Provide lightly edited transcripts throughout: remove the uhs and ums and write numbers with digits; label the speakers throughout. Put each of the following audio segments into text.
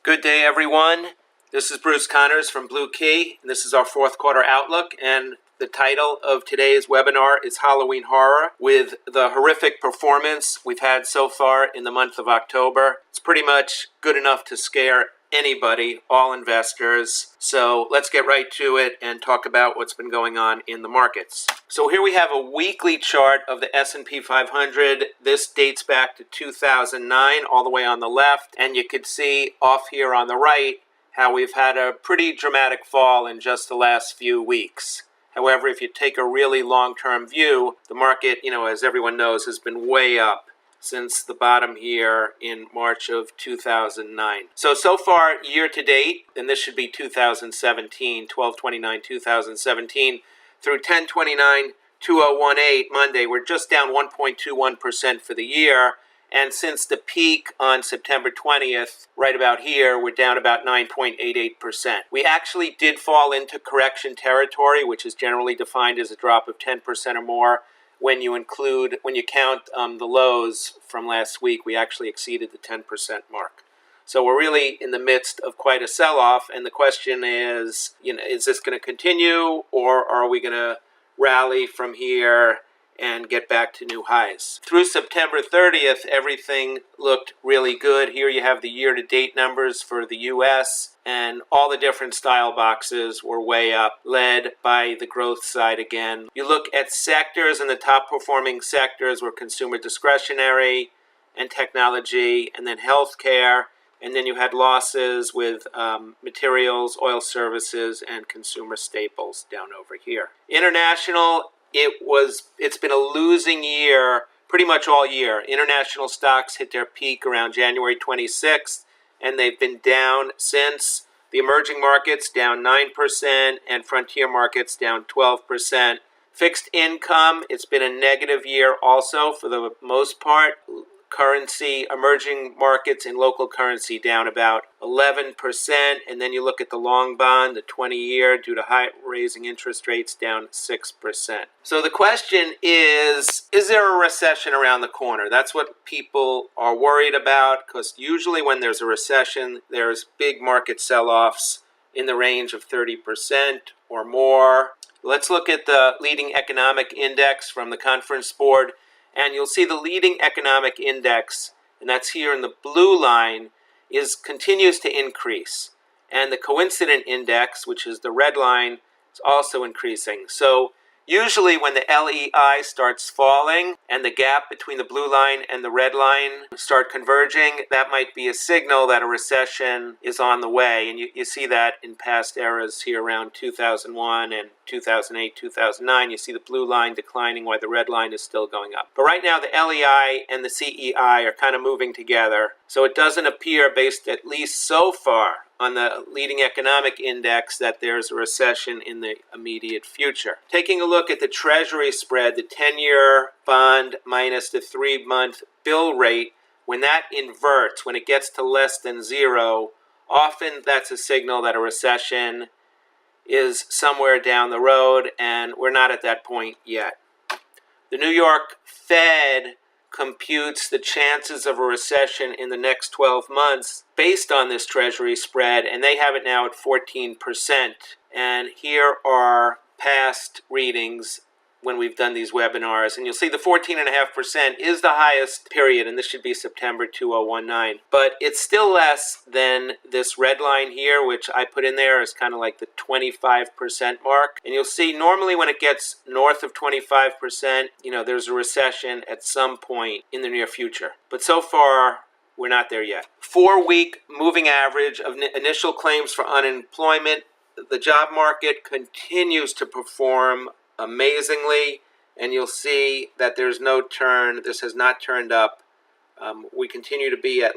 Speaker 1: Good day, everyone. This is Bruce Connors from BlueKey, and this is our fourth quarter outlook. And the title of today's webinar is Halloween Horror. With the horrific performance we've had so far in the month of October, it's pretty much good enough to scare anybody, all investors. So let's get right to it and talk about what's been going on in the markets. So here we have a weekly chart of the S&P 500. This dates back to 2009, all the way on the left. And you could see off here on the right how we've had a pretty dramatic fall in just the last few weeks. However, if you take a really long-term view, the market, as everyone knows, has been way up since the bottom here in March of 2009. So far, year to date, and this should be 2017, 12/29/2017, through 10/29/2018, Monday, we're just down 1.21% for the year. And since the peak on September 20th, right about here, we're down about 9.88%. We actually did fall into correction territory, which is generally defined as a drop of 10% or more. When you count the lows from last week, we actually exceeded the 10% mark. So we're really in the midst of quite a sell-off, and the question is, is this going to continue, or are we going to rally from here and get back to new highs? Through September 30th, everything looked really good. Here you have the year-to-date numbers for the U.S., and all the different style boxes were way up, led by the growth side again. You look at sectors, and the top-performing sectors were consumer discretionary and technology, and then healthcare, and then you had losses with materials, oil services, and consumer staples down over here. International, it's been a losing year pretty much all year. International stocks hit their peak around January 26th, and they've been down since. The emerging markets down 9%, and frontier markets down 12%. Fixed income, it's been a negative year also for the most part. Currency, emerging markets in local currency down about 11%, and then you look at the long bond, the 20-year, due to high raising interest rates, down 6%. So the question is there a recession around the corner? That's what people are worried about, because usually when there's a recession, there's big market sell-offs in the range of 30% or more. Let's look at the leading economic index from the Conference Board. And you'll see the leading economic index, and that's here in the blue line, continues to increase. And the coincident index, which is the red line, is also increasing. So usually when the LEI starts falling and the gap between the blue line and the red line start converging, that might be a signal that a recession is on the way. And you see that in past eras here around 2001 and 2008, 2009. You see the blue line declining while the red line is still going up. But right now the LEI and the CEI are kind of moving together. So it doesn't appear, based at least so far on the leading economic index, that there's a recession in the immediate future. Taking a look at the Treasury spread, the 10-year bond minus the 3-month bill rate, when that inverts, when it gets to less than zero, often that's a signal that a recession is somewhere down the road, and we're not at that point yet. The New York Fed computes the chances of a recession in the next 12 months based on this Treasury spread, and they have it now at 14%. And here are past readings when we've done these webinars, and you'll see the 14.5% is the highest period, and this should be September 2019. But it's still less than this red line here, which I put in there as kind of like the 25% mark. And you'll see normally when it gets north of 25%, there's a recession at some point in the near future. But so far, we're not there yet. 4-week moving average of initial claims for unemployment. The job market continues to perform amazingly, and you'll see that there's no turn. This has not turned up. We continue to be at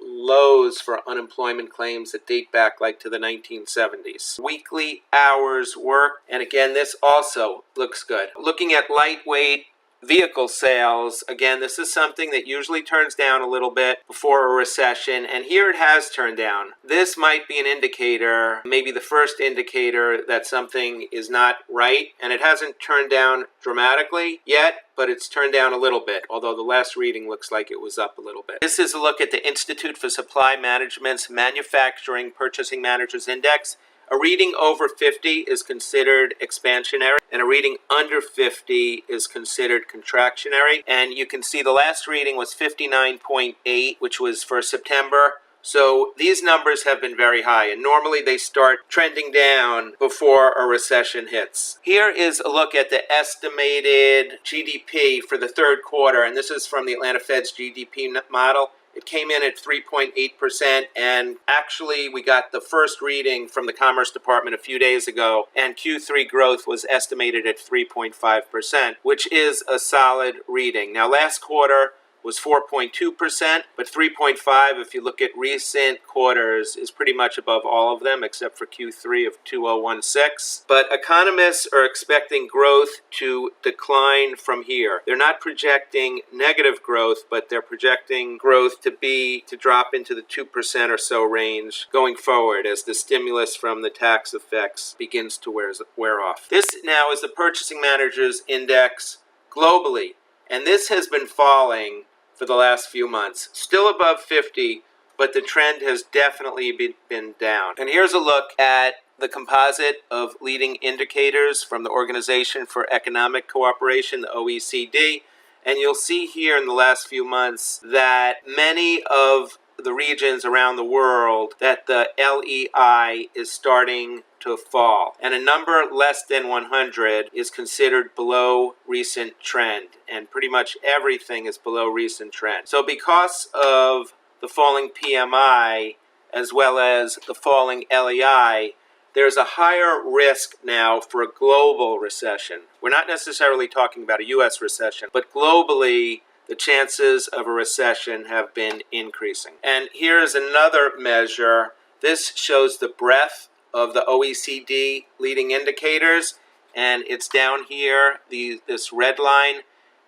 Speaker 1: lows for unemployment claims that date back to the 1970s. Weekly hours worked, and again, this also looks good. Looking at lightweight vehicle sales. Again, this is something that usually turns down a little bit before a recession, and here it has turned down. This might be an indicator, maybe the first indicator that something is not right, and it hasn't turned down dramatically yet, but it's turned down a little bit, although the last reading looks like it was up a little bit. This is a look at the Institute for Supply Management's Manufacturing Purchasing Managers Index. A reading over 50 is considered expansionary, and a reading under 50 is considered contractionary. And you can see the last reading was 59.8, which was for September. So these numbers have been very high, and normally they start trending down before a recession hits. Here is a look at the estimated GDP for the third quarter, and this is from the Atlanta Fed's GDP model. It came in at 3.8%, and actually we got the first reading from the Commerce Department a few days ago, and Q3 growth was estimated at 3.5%, which is a solid reading. Now, last quarter was 4.2%, but 3.5, if you look at recent quarters, is pretty much above all of them except for Q3 of 2016. But economists are expecting growth to decline from here. They're not projecting negative growth, but they're projecting growth to drop into the 2% or so range going forward as the stimulus from the tax effects begins to wear off. This now is the Purchasing Managers Index globally, and this has been falling for the last few months. Still above 50, but the trend has definitely been down. And here's a look at the composite of leading indicators from the Organization for Economic Cooperation, the OECD. And you'll see here in the last few months that many of the regions around the world that the LEI is starting to fall, and a number less than 100 is considered below recent trend, and pretty much everything is below recent trend. So because of the falling PMI as well as the falling LEI, there's a higher risk now for a global recession. We're not necessarily talking about a US recession, but globally the chances of a recession have been increasing. And here's another measure. This shows the breadth of the OECD leading indicators, and it's down here, this red line,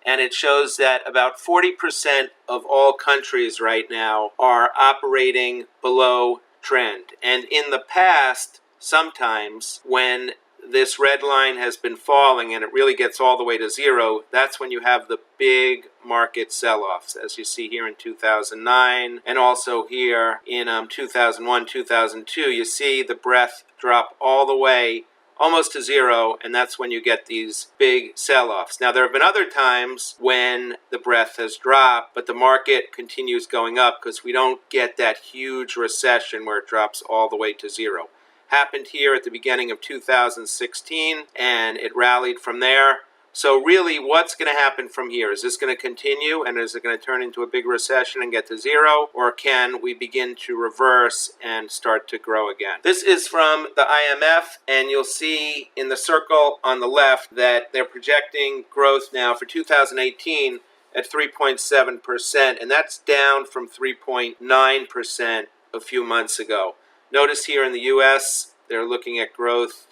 Speaker 1: and it shows that about 40% of all countries right now are operating below trend. And in the past, sometimes when this red line has been falling and it really gets all the way to zero, that's when you have the big market sell-offs, as you see here in 2009 and also here in 2001, 2002. You see the breadth drop all the way almost to zero, and that's when you get these big sell-offs. Now, there have been other times when the breadth has dropped, but the market continues going up because we don't get that huge recession where it drops all the way to zero. Happened here at the beginning of 2016, and it rallied from there. So really, what's going to happen from here? Is this going to continue, and is it going to turn into a big recession and get to zero, or can we begin to reverse and start to grow again? This is from the IMF, and you'll see in the circle on the left that they're projecting growth now for 2018 at 3.7%, and that's down from 3.9% a few months ago. Notice here in the U.S., they're looking at growth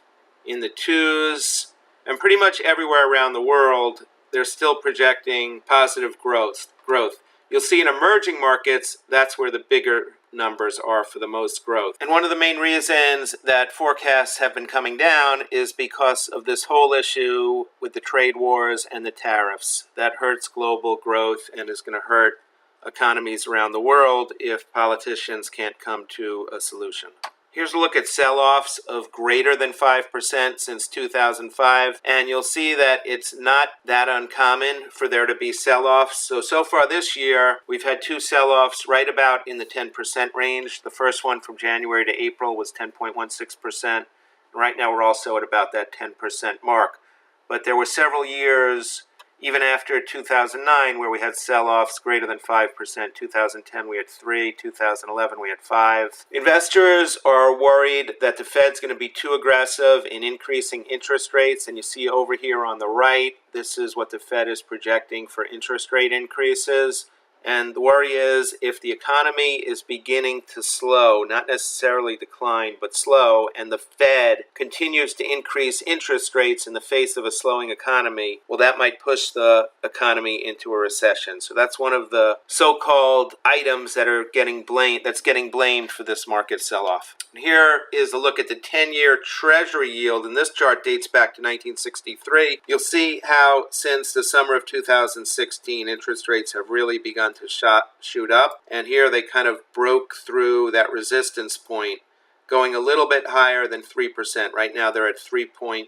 Speaker 1: in the 2s, and pretty much everywhere around the world, they're still projecting positive growth. You'll see in emerging markets, that's where the bigger numbers are for the most growth. And one of the main reasons that forecasts have been coming down is because of this whole issue with the trade wars and the tariffs. That hurts global growth and is going to hurt economies around the world if politicians can't come to a solution. Here's a look at sell-offs of greater than 5% since 2005, and you'll see that it's not that uncommon for there to be sell-offs. So far this year, we've had 2 sell-offs right about in the 10% range. The first one from January to April was 10.16%. Right now we're also at about that 10% mark. But there were several years even after 2009, where we had sell-offs greater than 5%, 2010 we had 3, 2011 we had 5. Investors are worried that the Fed's going to be too aggressive in increasing interest rates, and you see over here on the right, this is what the Fed is projecting for interest rate increases. And the worry is if the economy is beginning to slow, not necessarily decline, but slow, and the Fed continues to increase interest rates in the face of a slowing economy, well, that might push the economy into a recession. So that's one of the so-called items that are getting blamed for this market sell-off. Here is a look at the 10-year Treasury yield, and this chart dates back to 1963. You'll see how since the summer of 2016, interest rates have really begun to shoot up, and here they kind of broke through that resistance point, going a little bit higher than 3%. Right now they're at 3.09%.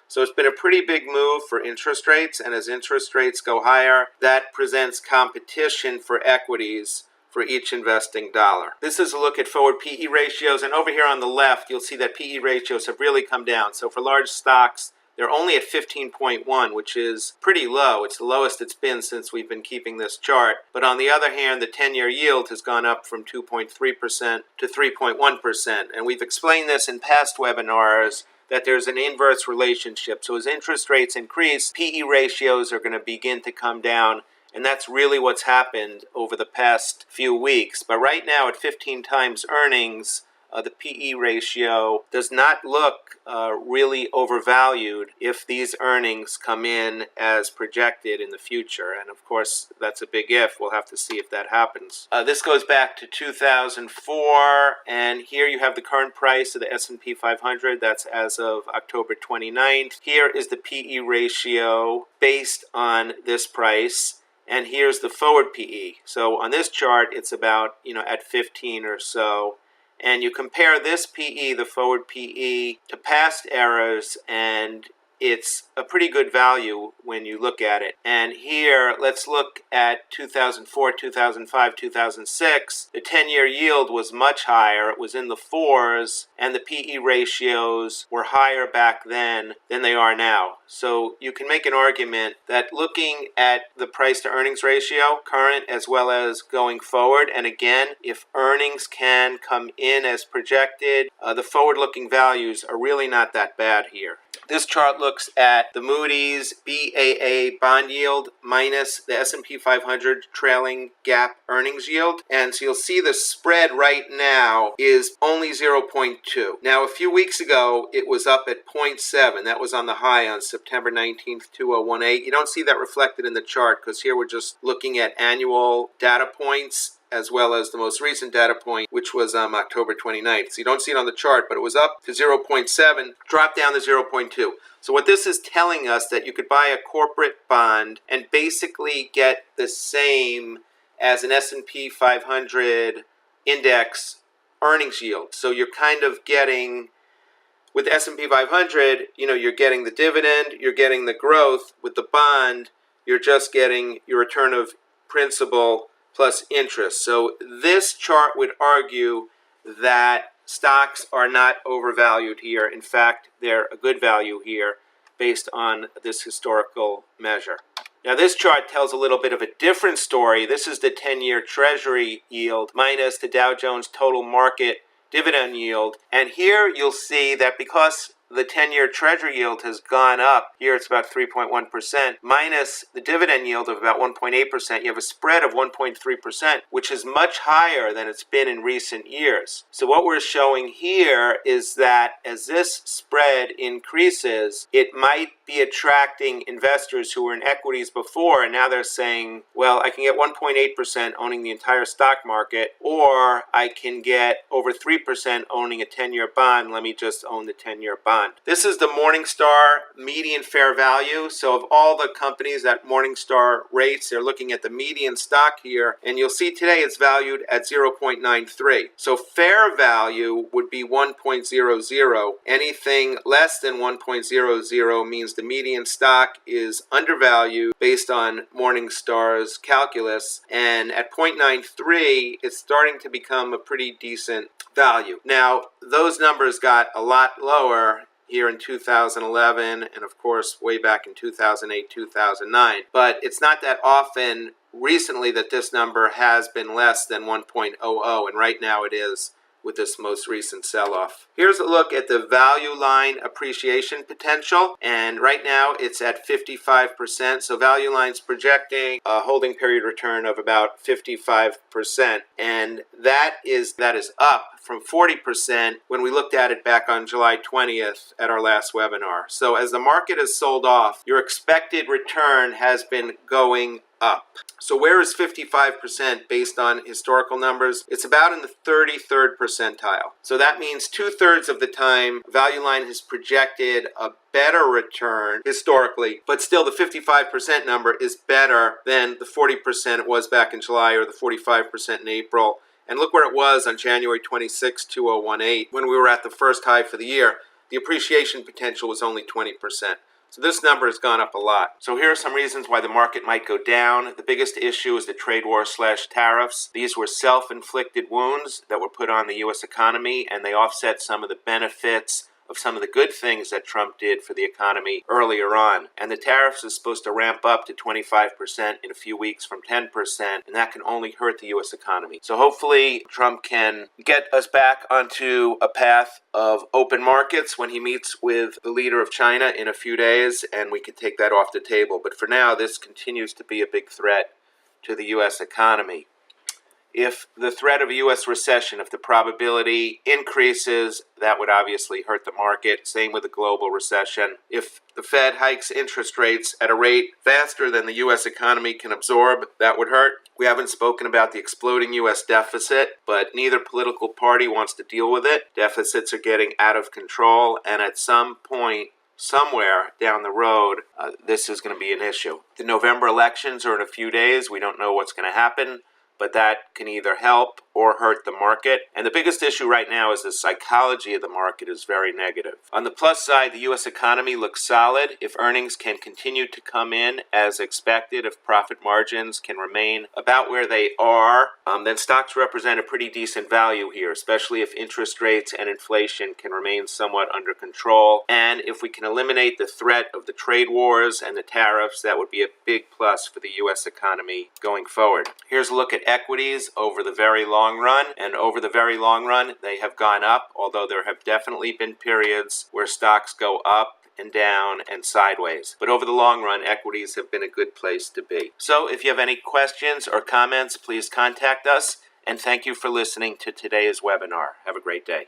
Speaker 1: So it's been a pretty big move for interest rates, and as interest rates go higher, that presents competition for equities for each investing dollar. This is a look at forward PE ratios, and over here on the left, you'll see that PE ratios have really come down. So for large stocks, they're only at 15.1, which is pretty low. It's the lowest it's been since we've been keeping this chart. But on the other hand, the 10-year yield has gone up from 2.3% to 3.1%. And we've explained this in past webinars that there's an inverse relationship. So as interest rates increase, PE ratios are going to begin to come down. And that's really what's happened over the past few weeks. But right now at 15 times earnings, the PE ratio does not look really overvalued if these earnings come in as projected in the future. And of course, that's a big if. We'll have to see if that happens. This goes back to 2004, and here you have the current price of the S&P 500. That's as of October 29th. Here is the PE ratio based on this price. And here's the forward PE. So on this chart, it's about, at 15 or so. And you compare this PE, the forward PE, to past eras, and it's a pretty good value when you look at it. And here, let's look at 2004, 2005, 2006. The 10-year yield was much higher. It was in the 4s, and the PE ratios were higher back then than they are now. So you can make an argument that looking at the price to earnings ratio, current as well as going forward, and again, if earnings can come in as projected, the forward-looking values are really not that bad here. This chart looks at the Moody's BAA bond yield minus the S&P 500 trailing gap earnings yield. And so you'll see the spread right now is only 0.2. Now, a few weeks ago, it was up at 0.7. That was on the high on September 19th, 2018. You don't see that reflected in the chart because here we're just looking at annual data points as well as the most recent data point, which was October 29th. So you don't see it on the chart, but it was up to 0.7, dropped down to 0.2. So what this is telling us that you could buy a corporate bond and basically get the same as an S&P 500 index earnings yield. So you're kind of getting, with the S&P 500, you're getting the dividend, you're getting the growth. With the bond, you're just getting your return of principal plus interest. So this chart would argue that stocks are not overvalued here. In fact, they're a good value here based on this historical measure. Now this chart tells a little bit of a different story. This is the 10-year Treasury yield minus the Dow Jones total market dividend yield. And here you'll see that because the 10-year Treasury yield has gone up, here it's about 3.1%, minus the dividend yield of about 1.8%, you have a spread of 1.3%, which is much higher than it's been in recent years. So what we're showing here is that as this spread increases, it might be attracting investors who were in equities before, and now they're saying, well, I can get 1.8% owning the entire stock market, or I can get over 3% owning a 10-year bond. Let me just own the 10-year bond. This is the Morningstar median fair value. So of all the companies that Morningstar rates, they're looking at the median stock here, and you'll see today it's valued at 0.93. So fair value would be 1.00. Anything less than 1.00 means the median stock is undervalued based on Morningstar's calculus, and at 0.93, it's starting to become a pretty decent value. Now, those numbers got a lot lower here in 2011 and of course way back in 2008, 2009. But it's not that often recently that this number has been less than 1.00, and right now it is with this most recent sell-off. Here's a look at the value line appreciation potential, and right now it's at 55%. So value line's projecting a holding period return of about 55%, and that is up from 40% when we looked at it back on July 20th at our last webinar. So as the market has sold off, your expected return has been going up. So where is 55% based on historical numbers? It's about in the 33rd percentile. So that means 2/3 of the time, value line has projected a better return historically, but still the 55% number is better than the 40% it was back in July or the 45% in April. And look where it was on January 26, 2018, when we were at the first high for the year. The appreciation potential was only 20%. So this number has gone up a lot. So here are some reasons why the market might go down. The biggest issue is the trade war / tariffs. These were self-inflicted wounds that were put on the U.S. economy, and they offset some of the benefits of some of the good things that Trump did for the economy earlier on. And the tariffs is supposed to ramp up to 25% in a few weeks from 10%, and that can only hurt the U.S. economy. So hopefully Trump can get us back onto a path of open markets when he meets with the leader of China in a few days, and we can take that off the table. But for now, this continues to be a big threat to the U.S. economy. If the threat of a U.S. recession, if the probability increases, that would obviously hurt the market. Same with a global recession. If the Fed hikes interest rates at a rate faster than the U.S. economy can absorb, that would hurt. We haven't spoken about the exploding U.S. deficit, but neither political party wants to deal with it. Deficits are getting out of control, and at some point, somewhere down the road, this is going to be an issue. The November elections are in a few days. We don't know what's going to happen, but that can either help or hurt the market. And the biggest issue right now is the psychology of the market is very negative. On the plus side, the U.S. economy looks solid. If earnings can continue to come in as expected, if profit margins can remain about where they are, then stocks represent a pretty decent value here, especially if interest rates and inflation can remain somewhat under control. And if we can eliminate the threat of the trade wars and the tariffs, that would be a big plus for the U.S. economy going forward. Here's a look at equities over the very long run, and over the very long run they have gone up, although there have definitely been periods where stocks go up and down and sideways. But over the long run, equities have been a good place to be. So if you have any questions or comments, please contact us, and thank you for listening to today's webinar. Have a great day.